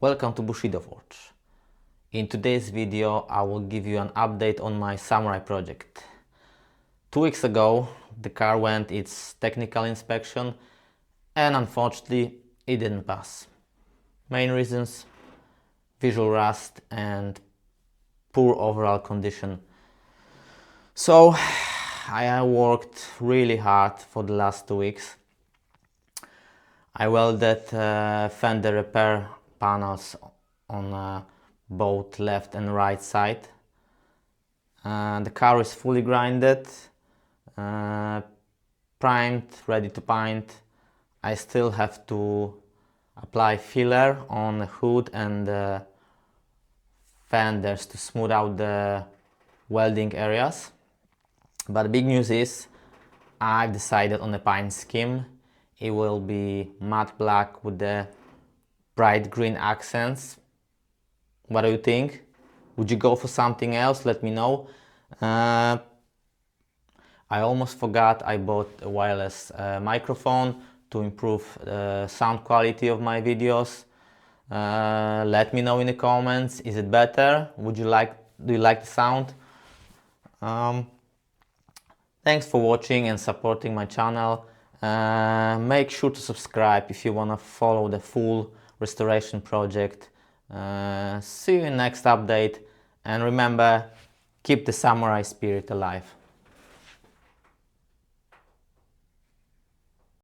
Welcome to Bushido Forge. In today's video I will give you an update on my Samurai project. 2 weeks ago the car went its technical inspection and unfortunately it didn't pass. Main reasons: visual rust and poor overall condition. So I worked really hard for the last 2 weeks. I welded fender repair panels on both left and right side. The car is fully grinded, primed, ready to paint. I still have to apply filler on the hood and the fenders to smooth out the welding areas. But the big news is I've decided on the paint scheme. It will be matte black with the bright green accents. What do you think? Would you go for something else? Let me know. I almost forgot I bought a wireless microphone to improve the sound quality of my videos. Let me know in the comments. Is it better? Do you like the sound? Thanks for watching and supporting my channel. Make sure to subscribe if you want to follow the full restoration project. See you in next update, and remember, keep the samurai spirit alive.